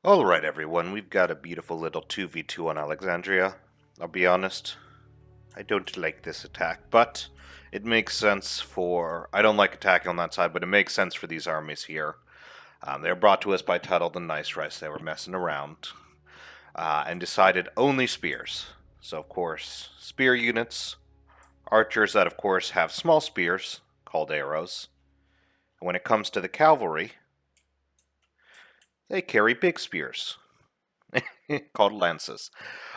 Alright everyone, we've got a beautiful little 2v2 on Alexandria. I'll be honest, I don't like this attack, but it makes sense for... I don't like attacking on that side, but it makes sense for these armies here. They were brought to us by Tuttle the Nice Rice. They were messing around and decided only spears. So of course, spear units, archers that of course have small spears, called arrows. And when it comes to the cavalry, they carry big spears, called lances.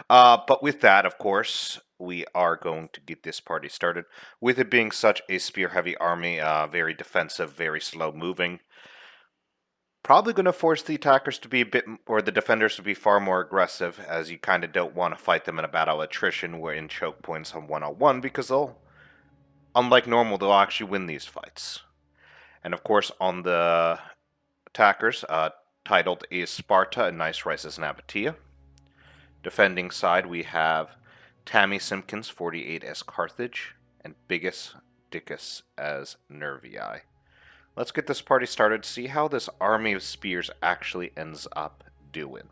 But with that, of course, we are going to get this party started. With it being such a spear-heavy army, very defensive, very slow-moving, probably going to force the attackers to be a bit, or the defenders to be far more aggressive, as you kind of don't want to fight them in a battle attrition where in choke points on one-on-one, because they'll, unlike normal, they'll actually win these fights. And of course, on the attackers, titled is Sparta and Nice Rice's Nabatea. Defending side, we have Tammy Simpkins, 48 as Carthage, and Bigus Dickus as Nervii. Let's get this party started, see how this army of spears actually ends up doing.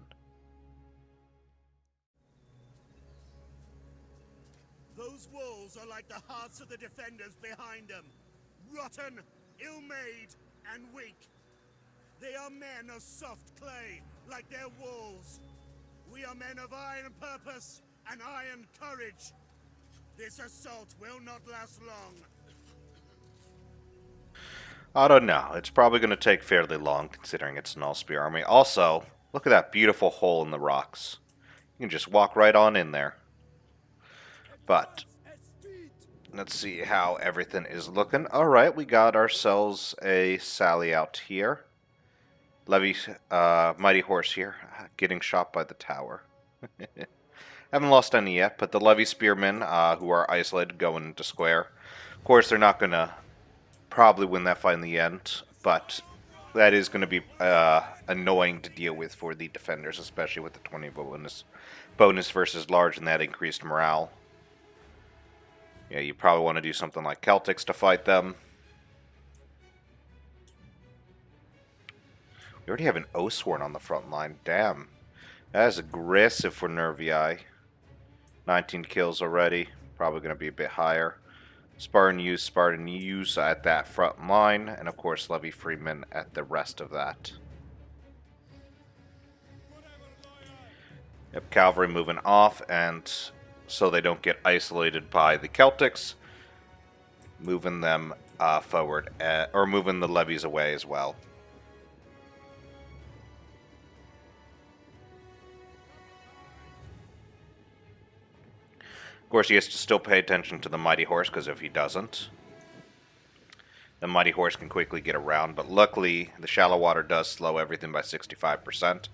Those walls are like the hearts of the defenders behind them. Rotten, ill-made, and weak. They are men of soft clay, like their walls. We are men of iron purpose and iron courage. This assault will not last long. I don't know. It's probably going to take fairly long, considering it's an all-spear army. Also, look at that beautiful hole in the rocks. You can just walk right on in there. But let's see how everything is looking. Alright, we got ourselves a Sally out here. Levy, Mighty Horse here, getting shot by the tower. Haven't lost any yet, but the Levy Spearmen, who are isolated, going into square. Of course, they're not going to probably win that fight in the end, but that is going to be annoying to deal with for the defenders, especially with the 20 bonus versus large and that increased morale. Yeah, you probably want to do something like Celtics to fight them. We already have an Oathsworn on the front line. Damn. That is aggressive for Nervii. 19 kills already. Probably going to be a bit higher. Spartan use at that front line. And of course, Levy Freeman at the rest of that. Yep, cavalry moving off, and so they don't get isolated by the Celtics. Moving them forward, or moving the levies away as well. Of course, he has to still pay attention to the Mighty Horse, because if he doesn't, the Mighty Horse can quickly get around. But luckily, the shallow water does slow everything by 65%,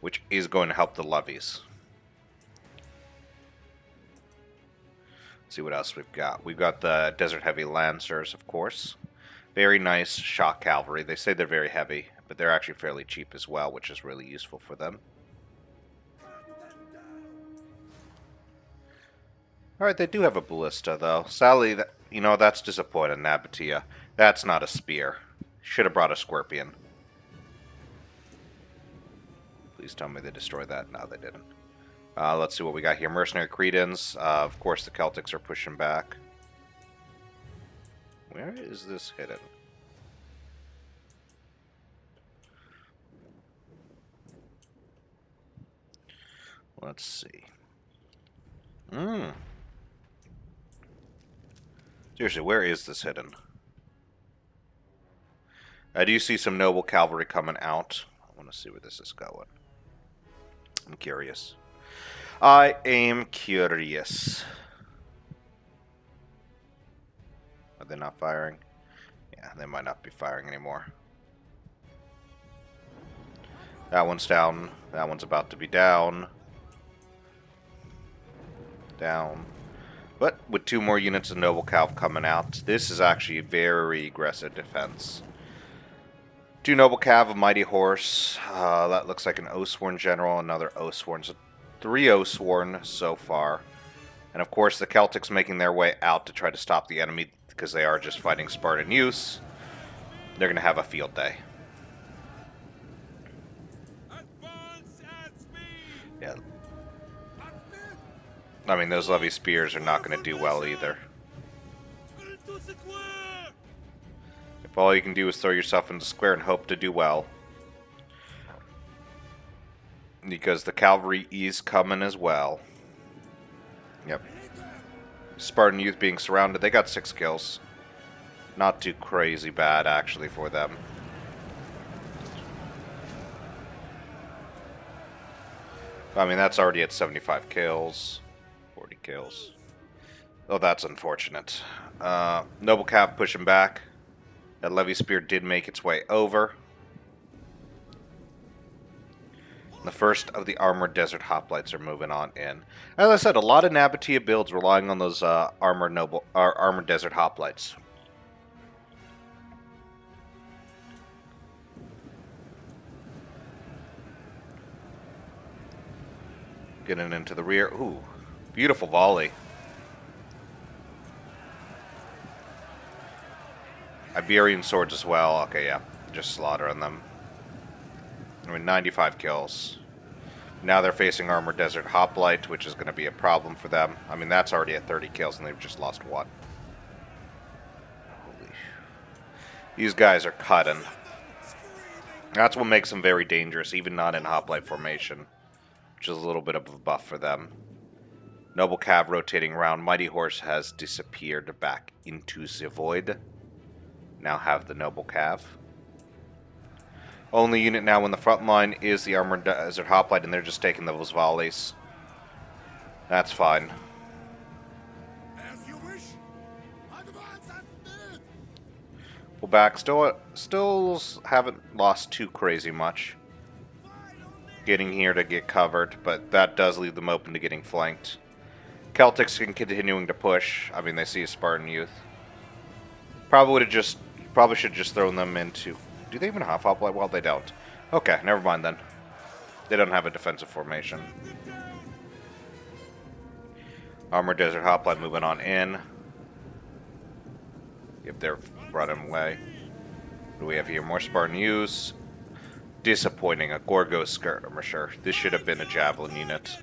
which is going to help the levies. Let's see what else we've got. We've got the Desert Heavy Lancers, of course. Very nice shock cavalry. They say they're very heavy, but they're actually fairly cheap as well, which is really useful for them. Alright, they do have a ballista, though. Sally, you know, that's disappointing, Nabatea. That's not a spear. Should have brought a scorpion. Please tell me they destroyed that. No, they didn't. Let's see what we got here. Mercenary Cretans. Of course, the Celtics are pushing back. Where is this hidden? Let's see. Seriously, where is this hidden? I do see some noble cavalry coming out. I want to see where this is going. I'm curious. I am curious. Are they not firing? Yeah, they might not be firing anymore. That one's down. That one's about to be down. Down. But with 2 more units of Noble Cav coming out, this is actually a very aggressive defense. 2 Noble Cav, a Mighty Horse. That looks like an Oathsworn General, another Oathsworn. So 3 Oathsworn so far. And of course the Celtics making their way out to try to stop the enemy because they are just fighting Spartan use. They're going to have a field day. Advance I mean, those Levy Spears are not going to do well either. If all you can do is throw yourself into square and hope to do well. Because the cavalry is coming as well. Yep. Spartan Youth being surrounded, they got 6 kills. Not too crazy bad, actually, for them. I mean, that's already at 75 kills. 40 kills. Oh, that's unfortunate. Noble Cav pushing back. That Levy Spear did make its way over. The first of the Armored Desert Hoplites are moving on in. As I said, a lot of Nabatea builds relying on those Armored Desert Hoplites. Getting into the rear. Ooh, beautiful volley. Iberian swords as well. Okay, yeah, just slaughtering them. I mean, 95 kills. Now they're facing Armored Desert Hoplite, which is going to be a problem for them. I mean, that's already at 30 kills, and they've just lost 1. Holy. These guys are cutting. That's what makes them very dangerous, even not in Hoplite formation, which is a little bit of a buff for them. Noble Cav rotating around. Mighty Horse has disappeared back into the void. Now have the Noble Cav. Only unit now in the front line is the Armored Desert Hoplite, and they're just taking those volleys. That's fine. As you wish. Advance at speed. Pull back. Still haven't lost too crazy much. Getting here to get covered, but that does leave them open to getting flanked. Celtics continuing to push. I mean, they see a Spartan Youth. Probably should have just thrown them into... Do they even have Hoplite? Well, they don't. Okay, never mind then. They don't have a defensive formation. Armored Desert Hoplite moving on in. If they're running away. What do we have here? More Spartan Youths. Disappointing. A Gorgo skirmisher. This should have been a Javelin unit.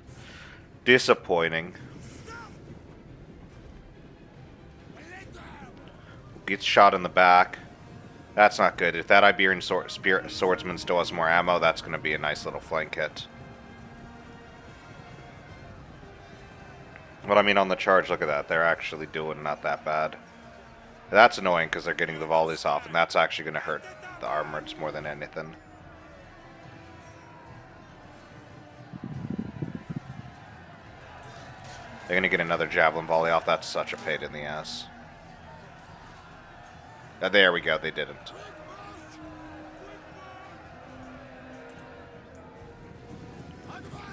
Disappointing. Gets shot in the back. That's not good. If that Iberian swordsman still has more ammo, that's going to be a nice little flank hit. But I mean, on the charge, look at that. They're actually doing not that bad. That's annoying because they're getting the volleys off, and that's actually going to hurt the armoreds more than anything. They're going to get another javelin volley off. That's such a pain in the ass. There we go, they didn't.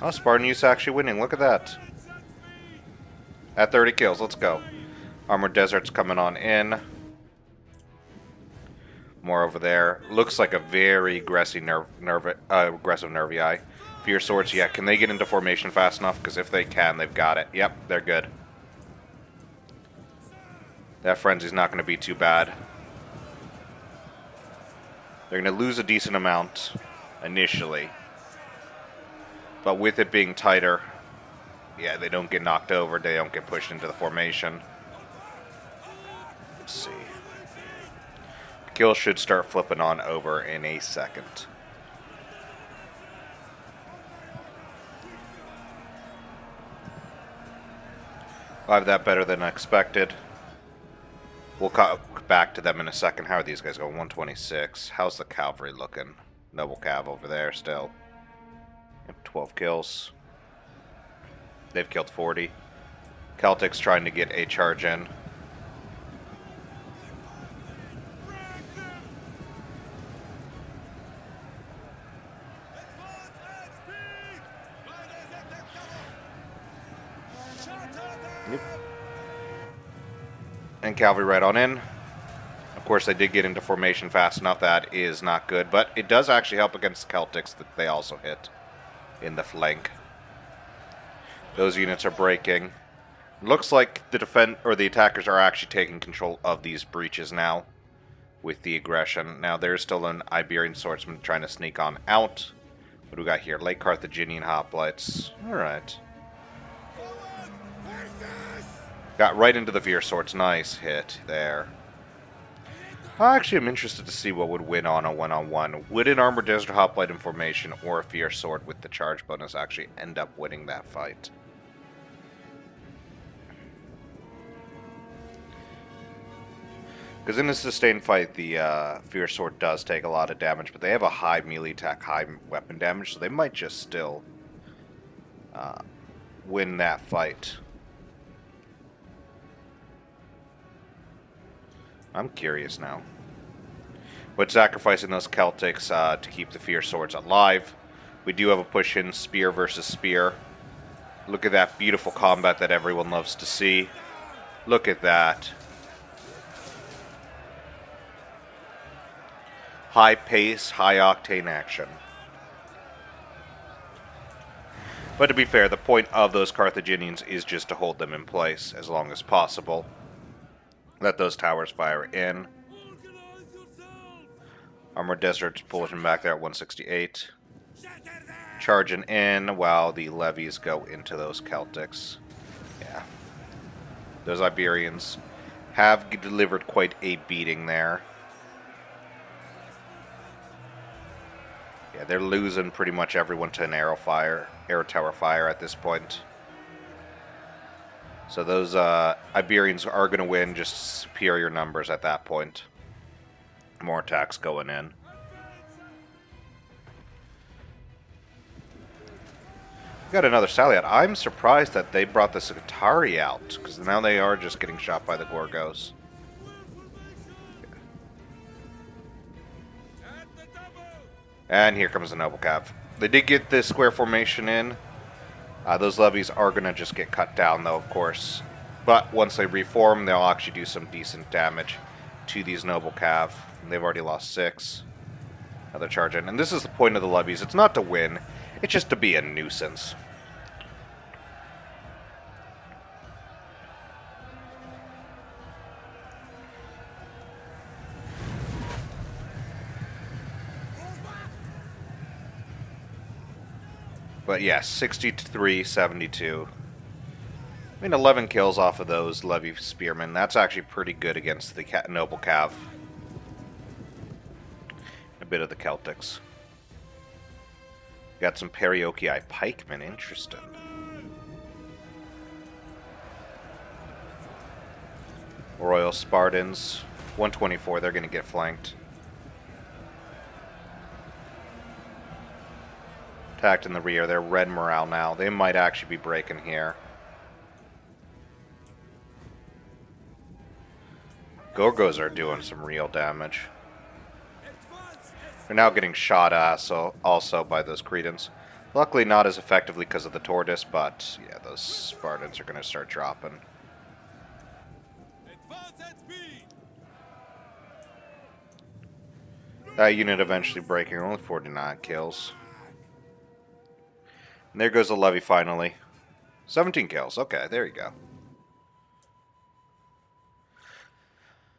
Oh, Spartan Youth's actually winning, look at that. At 30 kills, let's go. Armored Desert's coming on in. More over there. Looks like a very aggressive Nervii Eye. Fierce Swords, yeah, can they get into formation fast enough? Because if they can, they've got it. Yep, they're good. That Frenzy's not going to be too bad. They're going to lose a decent amount initially. But with it being tighter, yeah, they don't get knocked over. They don't get pushed into the formation. Let's see. The kill should start flipping on over in a second. I'll have that better than expected. We'll cut back to them in a second. How are these guys going? 126. How's the cavalry looking? Noble Cav over there still. 12 kills. They've killed 40. Celtics trying to get a charge in. Yep. And cavalry right on in. Of course, they did get into formation fast enough. That is not good, but it does actually help against the Celtics that they also hit in the flank. Those units are breaking. Looks like the attackers are actually taking control of these breaches now with the aggression. Now there's still an Iberian swordsman trying to sneak on out. What do we got here? Late Carthaginian hoplites. All right. Got right into the Fierce Swords. Nice hit there. Actually, I'm interested to see what would win on a one-on-one. Would an Armored Desert Hoplite in formation or a Fierce Sword with the charge bonus actually end up winning that fight? Because in a sustained fight, the Fierce Sword does take a lot of damage, but they have a high melee attack, high weapon damage, so they might just still win that fight. I'm curious now. But sacrificing those Celtics to keep the Fierce Swords alive. We do have a push-in spear versus spear. Look at that beautiful combat that everyone loves to see. Look at that. High pace, high octane action. But to be fair, the point of those Carthaginians is just to hold them in place as long as possible. Let those towers fire in. Armored Desert's pushing back there at 168. Charging in while the levies go into those Celtics. Yeah. Those Iberians have delivered quite a beating there. Yeah, they're losing pretty much everyone to an arrow tower fire at this point. So those Iberians are going to win, just superior numbers at that point. More attacks going in. Got another sally out. I'm surprised that they brought the Scutari out, because now they are just getting shot by the Gorgos. And here comes the Noble Cav. They did get the square formation in. Those levies are going to just get cut down, though, of course. But once they reform, they'll actually do some decent damage to these Noble Cav. They've already lost 6. Now they're charging. And this is the point of the levies. It's not to win. It's just to be a nuisance. But yeah, 63-72. I mean, 11 kills off of those Levy Spearmen. That's actually pretty good against the Noble Cav. A bit of the Celtics. Got some Periokii Pikemen. Interesting. Royal Spartans. 124. They're going to get flanked. Attacked in the rear. They're red morale now. They might actually be breaking here. Gorgos are doing some real damage. They're now getting shot also by those Cretans. Luckily not as effectively because of the Tortoise, but yeah, those Spartans are going to start dropping. That unit eventually breaking, only 49 kills. And there goes the levy finally. 17 kills. Okay, there you go.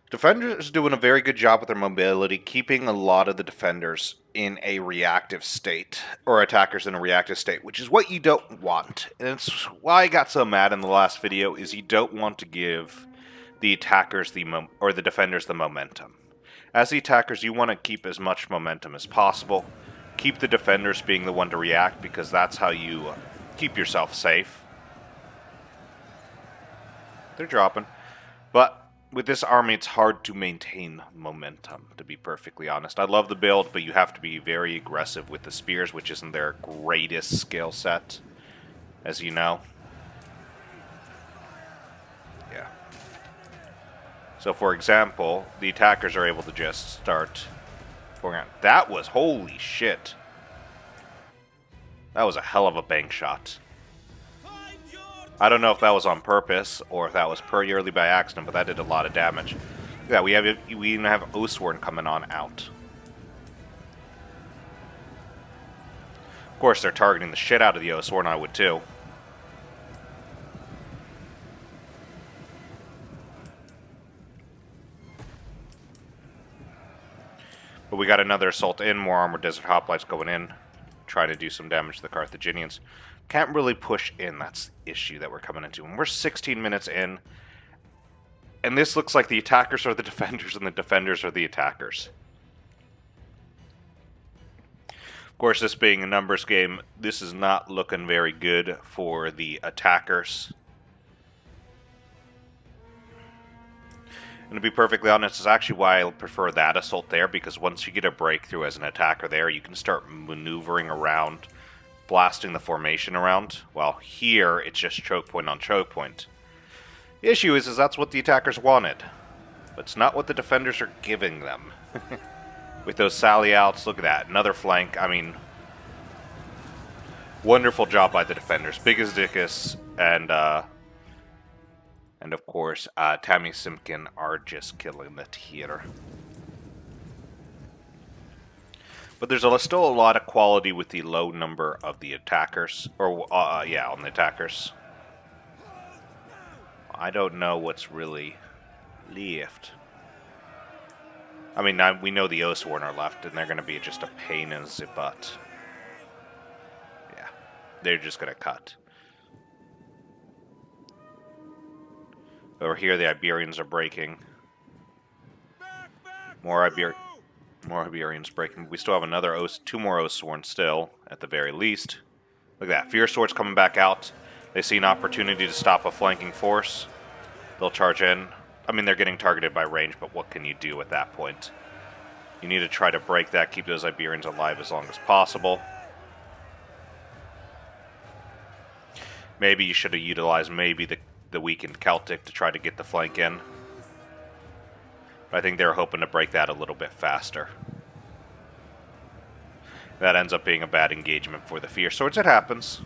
Defenders doing a very good job with their mobility, keeping a lot of the defenders in a reactive state, or attackers in a reactive state, which is what you don't want. And it's why I got so mad in the last video, is you don't want to give the attackers the defenders the momentum. As the attackers, you want to keep as much momentum as possible. Keep the defenders being the one to react, because that's how you keep yourself safe. They're dropping. But with this army, it's hard to maintain momentum, to be perfectly honest. I love the build, but you have to be very aggressive with the spears, which isn't their greatest skill set, as you know. Yeah. So, for example, the attackers are able to just start pouring out. That was, holy shit. That was a hell of a bank shot. I don't know if that was on purpose or if that was purely by accident, but that did a lot of damage. Yeah, we even have Oathsworn coming on out. Of course, they're targeting the shit out of the Oathsworn. I would too. But we got another assault in, more Armored Desert Hoplites going in, trying to do some damage to the Carthaginians. Can't really push in, that's the issue that we're coming into. And we're 16 minutes in, And this looks like the attackers are the defenders and the defenders are the attackers. Of course, this being a numbers game, this is not looking very good for the attackers. And to be perfectly honest, it's actually why I prefer that assault there, because once you get a breakthrough as an attacker there, you can start maneuvering around, blasting the formation around. While here, it's just choke point on choke point. The issue is that's what the attackers wanted. But it's not what the defenders are giving them. With those sally outs, look at that. Another flank. I mean, wonderful job by the defenders. Big as Dickus and of course, Tammy Simpkin are just killing it here. But there's still a lot of quality with the low number of the attackers. Or, yeah, on the attackers. I don't know what's really left. I mean, we know the Oathsworn are left, and they're going to be just a pain in the butt. Yeah, they're just going to cut. Over here, the Iberians are breaking. More Iberians breaking. We still have another two more Oathsworn still, at the very least. Look at that. Fierce Sword's coming back out. They see an opportunity to stop a flanking force. They'll charge in. I mean, they're getting targeted by range, but what can you do at that point? You need to try to break that, keep those Iberians alive as long as possible. Maybe you should have utilized the weakened Celtic to try to get the flank in. But I think they're hoping to break that a little bit faster. That ends up being a bad engagement for the Fierce Swords. It happens.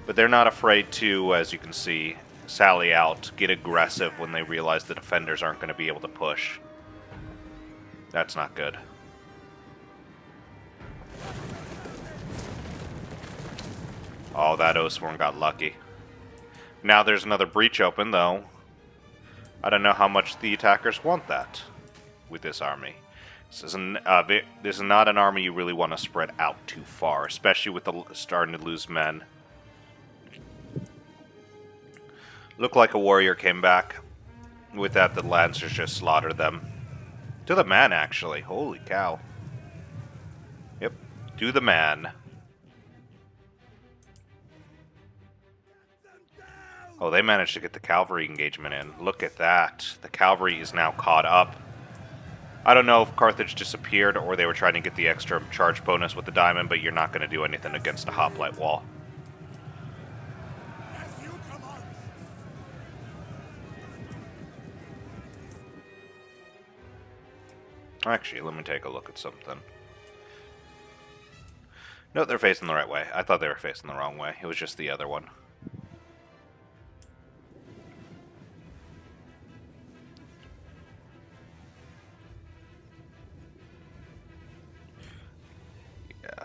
But they're not afraid to, as you can see, sally out, get aggressive when they realize the defenders aren't going to be able to push. That's not good. Oh, that Oathsworn got lucky. Now there's another breach open, though. I don't know how much the attackers want that with this army. This is not an army you really want to spread out too far, especially with the starting to lose men. Looked like a warrior came back. With that, the Lancers just slaughtered them. To the man, actually. Holy cow. Yep, to the man. Oh, they managed to get the cavalry engagement in. Look at that. The cavalry is now caught up. I don't know if Carthage disappeared or they were trying to get the extra charge bonus with the diamond, but you're not going to do anything against a hoplite wall. Actually, let me take a look at something. No, they're facing the right way. I thought they were facing the wrong way. It was just the other one.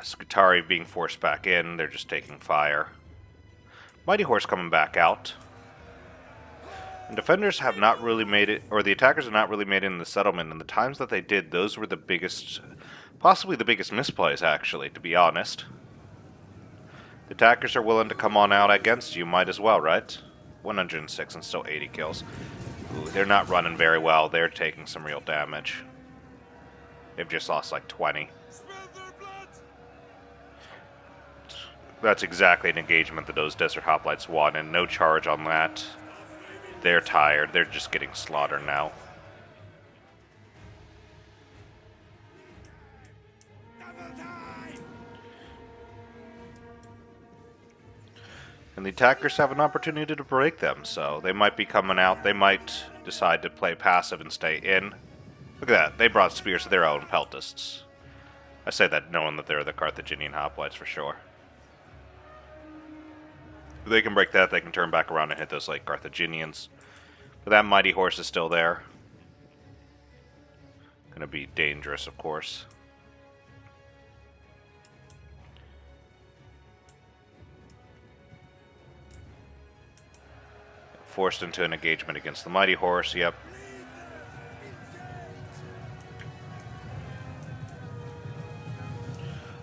Scutari being forced back in, they're just taking fire. Mighty Horse coming back out. And defenders have not really made it, or the attackers have not really made it in the settlement, and the times that they did, those were the biggest, possibly the biggest misplays, actually, to be honest. The attackers are willing to come on out against you, might as well, right? 106 and still 80 kills. Ooh, they're not running very well, they're taking some real damage. They've just lost like 20. That's exactly an engagement that those Desert Hoplites want, and no charge on that. They're tired. They're just getting slaughtered now. And the attackers have an opportunity to break them, so they might be coming out. They might decide to play passive and stay in. Look at that. They brought spears of their own peltists. I say that knowing that they're the Carthaginian Hoplites for sure. If they can break that, they can turn back around and hit those like Carthaginians. But that Mighty Horse is still there. Gonna be dangerous, of course. Forced into an engagement against the Mighty Horse, yep.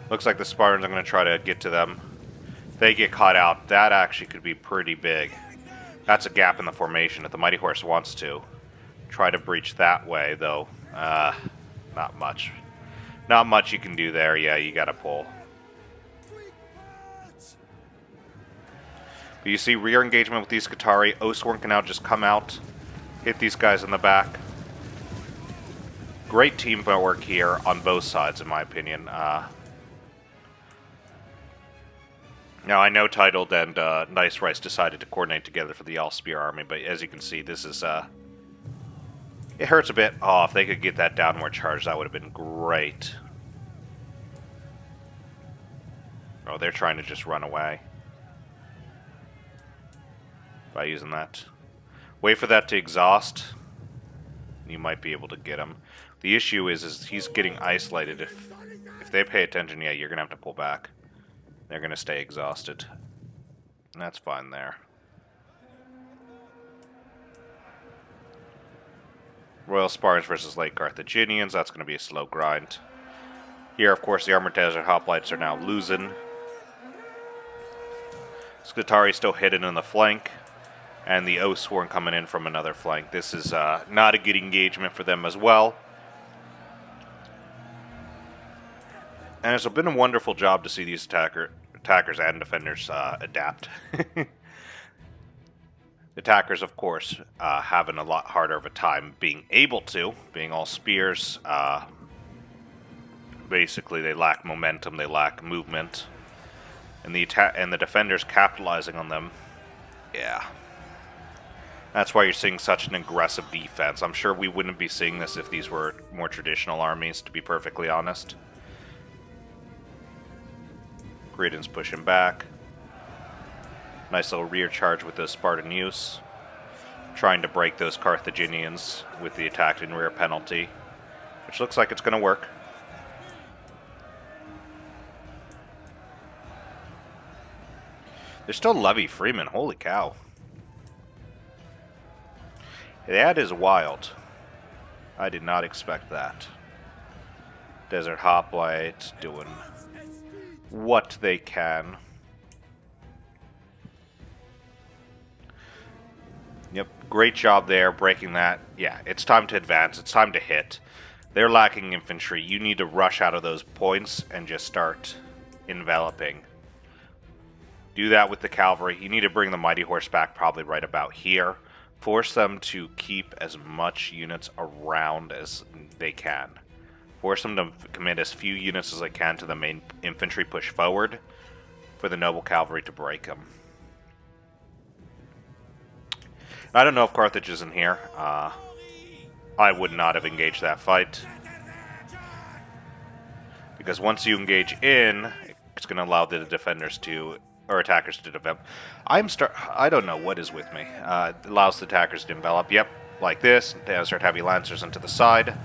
Looks like the Spartans are going to try to get to them. They get caught out. That actually could be pretty big. That's a gap in the formation. If the Mighty Horse wants to try to breach that way, though, not much. Not much you can do there. Yeah, you gotta pull. But you see rear engagement with these Qatari. Oathsworn can now just come out, hit these guys in the back. Great teamwork here on both sides, in my opinion. Now, I know Titled and Nice Rice decided to coordinate together for the All-Spear army, but as you can see, this is, it hurts a bit. Oh, if they could get that downward charge, that would have been great. Oh, they're trying to just run away by using that. Wait for that to exhaust. You might be able to get him. The issue is he's getting isolated. If they pay attention, yeah, you're going to have to pull back. They're going to stay exhausted. And that's fine there. Royal Spartans versus Late Carthaginians. That's going to be a slow grind. Here, of course, the Armored Desert Hoplites are now losing. Scutari still hidden in the flank. And the Oathsworn coming in from another flank. This is not a good engagement for them as well. And it's been a wonderful job to see these attackers and defenders adapt. Attackers, of course, having a lot harder of a time being able to, being all spears. Basically, they lack momentum, they lack movement, and the defenders capitalizing on them. Yeah, that's why you're seeing such an aggressive defense. I'm sure we wouldn't be seeing this if these were more traditional armies, to be perfectly honest. Graydon's pushing back. Nice little rear charge with those Spartan use. Trying to break those Carthaginians with the attack in rear penalty, which looks like it's going to work. There's still Levy Freeman, holy cow. That is wild. I did not expect that. Desert Hoplite doing what they can. Yep, great job there, breaking that. Yeah, it's time to advance. It's time to hit. They're lacking infantry. You need to rush out of those points and just start enveloping. Do that with the cavalry. You need to bring the Mighty Horse back probably right about here. Force them to keep as much units around as they can. Force them to commit as few units as they can to the main infantry push forward for the noble cavalry to break them. I don't know if Carthage is in here. I would not have engaged that fight. Because once you engage in, it's going to allow the defenders to, or attackers to develop. I don't know what is with me. It allows the attackers to envelop. Yep, like this. They start heavy lancers into the side.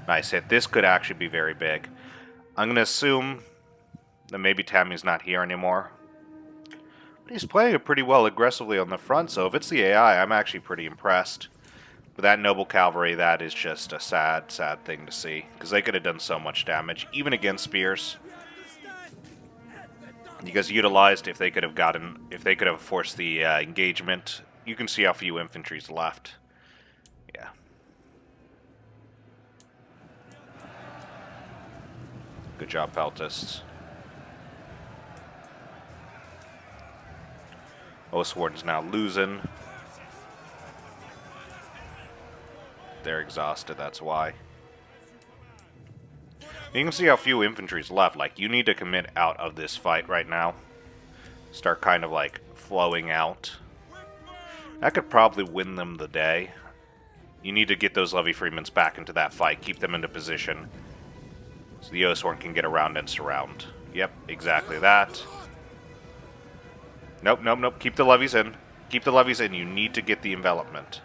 Nice hit. This could actually be very big. I'm going to assume that maybe Tammy's not here anymore. But he's playing it pretty well aggressively on the front, so if it's the AI, I'm actually pretty impressed. With that noble cavalry, that is just a sad, sad thing to see. Because they could have done so much damage, even against spears. Because utilized, if they could have forced the engagement, you can see how few infantry's left. Yeah. Good job, Peltists. Oathsworn's now losing. They're exhausted, that's why. You can see how few infantry's left. Like, you need to commit out of this fight right now. Start kind of like flowing out. That could probably win them the day. You need to get those Levy Freemans back into that fight. Keep them into position. So the Oathsworn can get around and surround. Yep, exactly that. Nope, nope, nope. Keep the levies in. Keep the levies in. You need to get the envelopment.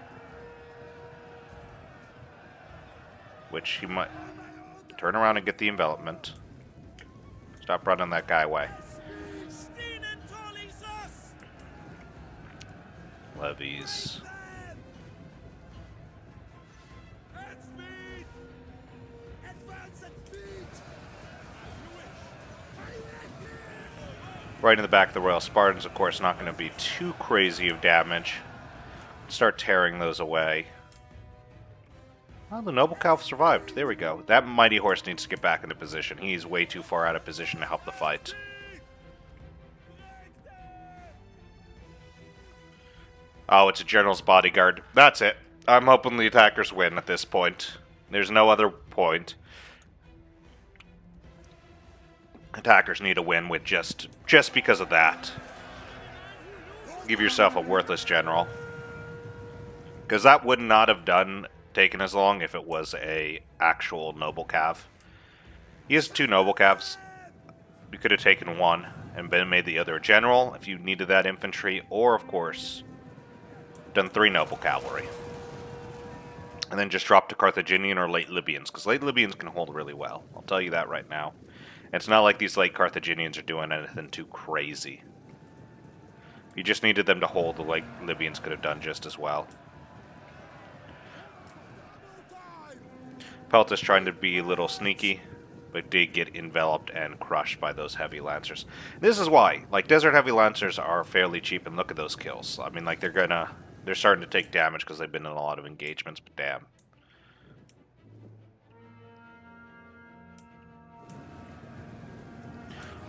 Which you might... Turn around and get the envelopment. Stop running that guy away. Levies. Right in the back of the Royal Spartans, of course, not going to be too crazy of damage. Start tearing those away. Oh, the Noble Calf survived. There we go. That Mighty Horse needs to get back into position. He's way too far out of position to help the fight. Oh, it's a General's Bodyguard. That's it. I'm hoping the attackers win at this point. There's no other point. Attackers need to win with just because of that. Give yourself a worthless general. Because that would not have taken as long if it was a actual noble cav. He has 2 noble calves. You could have taken one and made the other a general if you needed that infantry, or of course done 3 noble cavalry. And then just drop to Carthaginian or late Libyans, because late Libyans can hold really well. I'll tell you that right now. And it's not like these late Carthaginians are doing anything too crazy. If you just needed them to hold, the late Libyans could have done just as well. Peltas trying to be a little sneaky, but did get enveloped and crushed by those heavy lancers. This is why, like, desert heavy lancers are fairly cheap, and look at those kills. I mean, like, they're starting to take damage because they've been in a lot of engagements, but damn.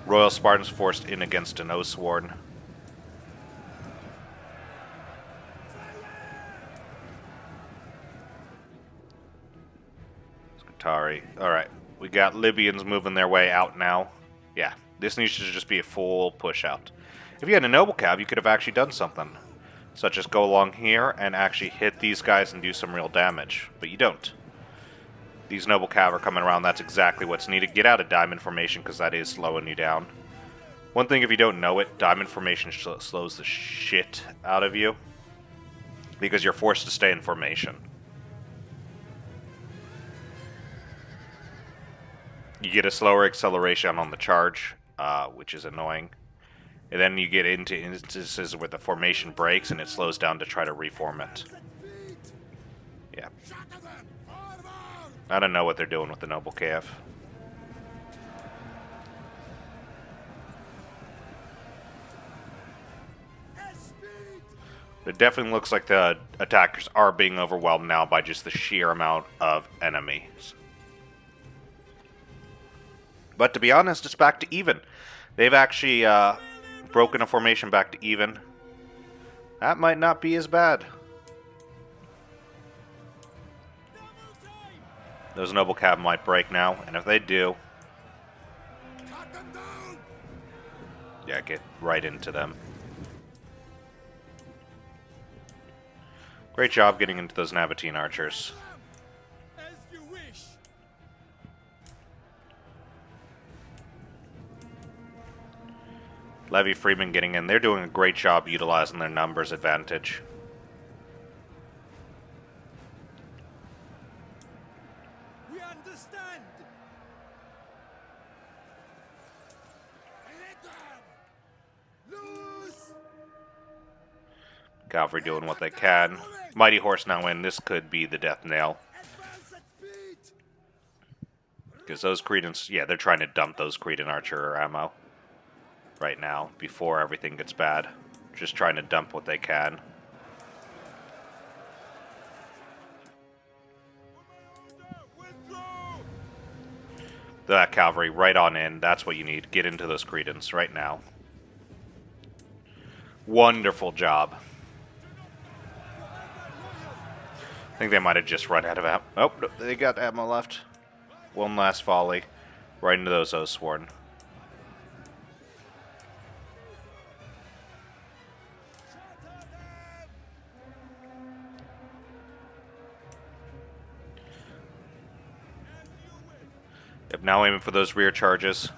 Royal Spartans forced in against an Oathsworn. Scutari. Alright, we got Libyans moving their way out now. Yeah, this needs to just be a full push out. If you had a noble cav, you could have actually done something. Such as go along here and actually hit these guys and do some real damage. But you don't. These noble cav are coming around. That's exactly what's needed. Get out of diamond formation because that is slowing you down. One thing, if you don't know it, diamond formation slows the shit out of you. Because you're forced to stay in formation. You get a slower acceleration on the charge, which is annoying. And then you get into instances where the formation breaks and it slows down to try to reform it. Yeah. I don't know what they're doing with the Noble KF. It definitely looks like the attackers are being overwhelmed now by just the sheer amount of enemies. But to be honest, it's back to even. They've actually broken a formation back to even. That might not be as bad. Those noble cav might break now, and if they do, yeah, get right into them. Great job getting into those Nabatean archers. Levy Freeman getting in. They're doing a great job utilizing their numbers advantage. We understand. Lose. Cavalry doing what they can. Mighty Horse now in. This could be the death nail. Because those Cretans, yeah, they're trying to dump those Cretan archer ammo right now before everything gets bad. Just trying to dump what they can. That cavalry right on in. That's what you need. Get into those Cretans right now. Wonderful job. I think they might have just run out of ammo. Oh, no, they got ammo left. One last volley. Right into those Oathsworn. Yep, now aiming for those rear charges.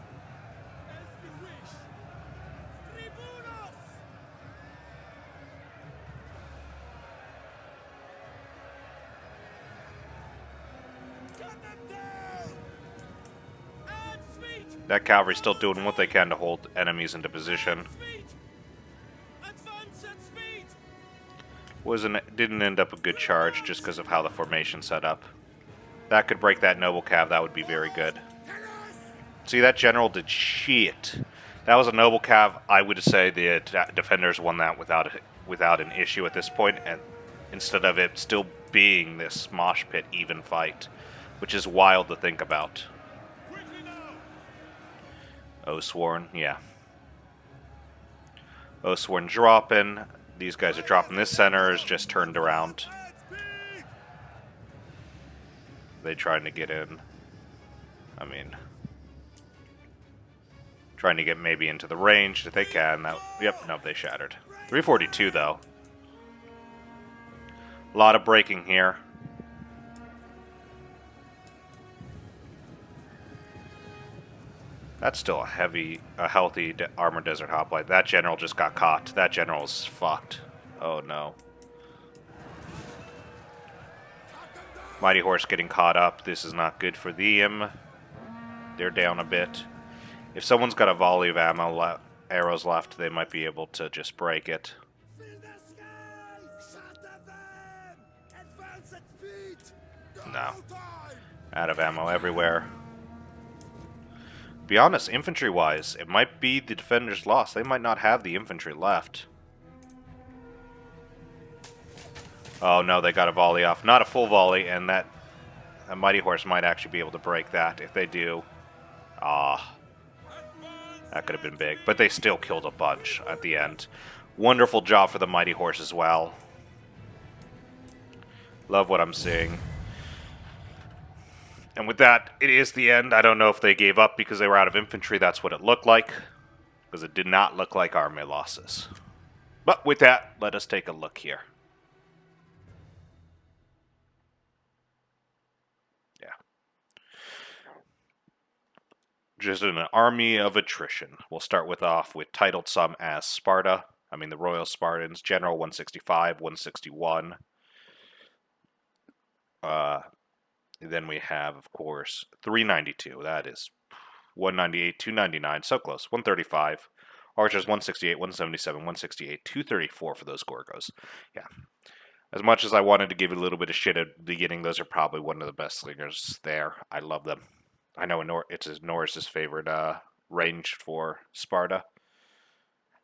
That cavalry's still doing what they can to hold enemies into position. Didn't end up a good charge just because of how the formation set up. That could break that noble cav. That would be very good. See, that general did shit. That was a noble cav. I would say the defenders won that without an issue at this point, and instead of it still being this mosh pit even fight, which is wild to think about. Oathsworn, yeah. Oathsworn dropping. These guys are dropping. This center is just turned around. They trying to get in. I mean, trying to get maybe into the range if they can. Yep, nope, they shattered. 342 though. A lot of breaking here. That's still a healthy armored desert hoplite. That general just got caught. That general's fucked. Oh no. Mighty Horse getting caught up. This is not good for them. They're down a bit. If someone's got a volley of arrows left, they might be able to just break it. No. Out of ammo everywhere. Be honest, infantry-wise, it might be the defenders' loss. They might not have the infantry left. Oh no, they got a volley off. Not a full volley, and that a Mighty Horse might actually be able to break that. If they do, that could have been big. But they still killed a bunch at the end. Wonderful job for the Mighty Horse as well. Love what I'm seeing. And with that, it is the end. I don't know if they gave up because they were out of infantry. That's what it looked like. Because it did not look like army losses. But with that, let us take a look here. Yeah. Just an army of attrition. We'll start off with titled some as Sparta. I mean the Royal Spartans. General 165, 161. Then we have, of course, 392. That is 198, 299. So close. 135. Archers 168, 177, 168, 234 for those Gorgos. Yeah. As much as I wanted to give a little bit of shit at the beginning, those are probably one of the best slingers there. I love them. I know it's Norris's favorite range for Sparta.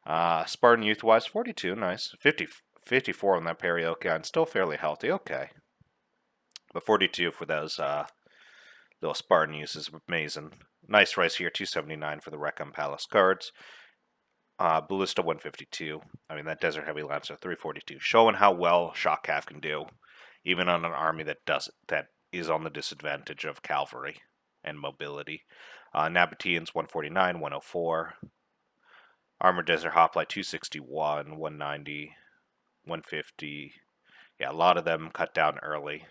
Spartan youth-wise, 42. Nice. 54 on that Perioca, and still fairly healthy. Okay. But 42 for those little Spartan use is amazing. Nice rise here, 279 for the Reckham Palace Guards. Ballista 152. I mean, that Desert Heavy Lancer 342. Showing how well Shock Cav can do, even on an army that is on the disadvantage of cavalry and mobility. Nabateans 149, 104. Armored Desert Hoplite 261, 190, 150. Yeah, a lot of them cut down early.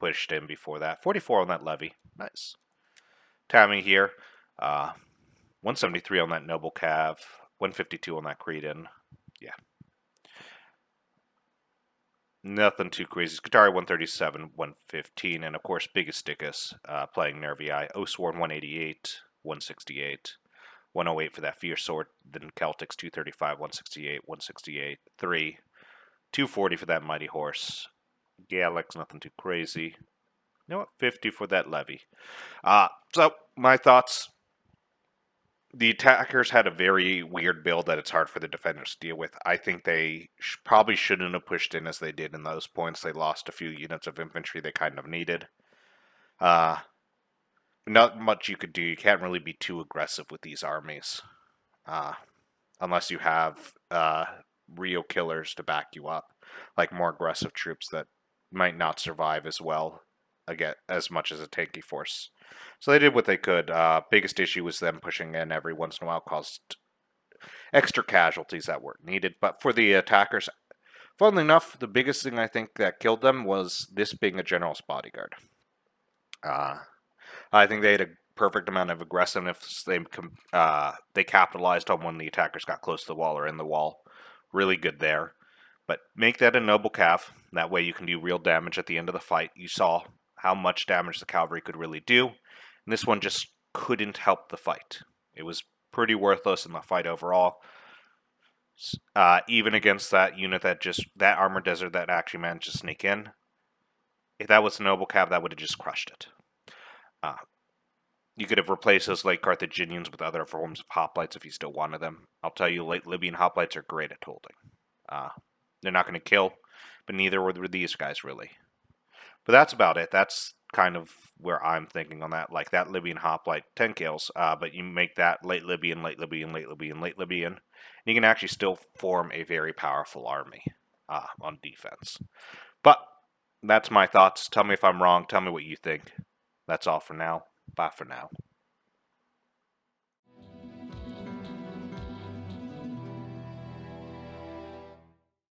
Pushed in before that. 44 on that levy. Nice. Tammy here. 173 on that Noble Cav. 152 on that Cretan. Yeah. Nothing too crazy. Scutari 137, 115. And of course, Biggest Dickus playing Nervii. Oathsworn 188, 168. 108 for that Fierce Sword. Then Celtics 235, 168, 168. 3. 240 for that Mighty Horse. Galax, nothing too crazy. You know what? 50 for that levy. So, my thoughts. The attackers had a very weird build that it's hard for the defenders to deal with. I think they probably shouldn't have pushed in as they did in those points. They lost a few units of infantry they kind of needed. Not much you could do. You can't really be too aggressive with these armies. Unless you have real killers to back you up. Like more aggressive troops that might not survive as well, again, as much as a tanky force. So they did what they could. Biggest issue was them pushing in every once in a while caused extra casualties that weren't needed. But for the attackers, funnily enough, the biggest thing I think that killed them was this being a general's bodyguard. I think they had a perfect amount of aggressiveness. They capitalized on when the attackers got close to the wall or in the wall. Really good there. But make that a noble cav. That way you can do real damage at the end of the fight. You saw how much damage the cavalry could really do. And this one just couldn't help the fight. It was pretty worthless in the fight overall. Even against that unit that armored desert that actually managed to sneak in. If that was a noble cav, that would have just crushed it. You could have replaced those late Carthaginians with other forms of hoplites if you still wanted them. I'll tell you, late Libyan hoplites are great at holding. Uh, they're not going to kill, but neither were these guys really. But that's about it. That's kind of where I'm thinking on that. Like that Libyan hoplite 10 kills, but you make that late Libyan, late Libyan, late Libyan, late Libyan. And you can actually still form a very powerful army on defense. But that's my thoughts. Tell me if I'm wrong. Tell me what you think. That's all for now. Bye for now.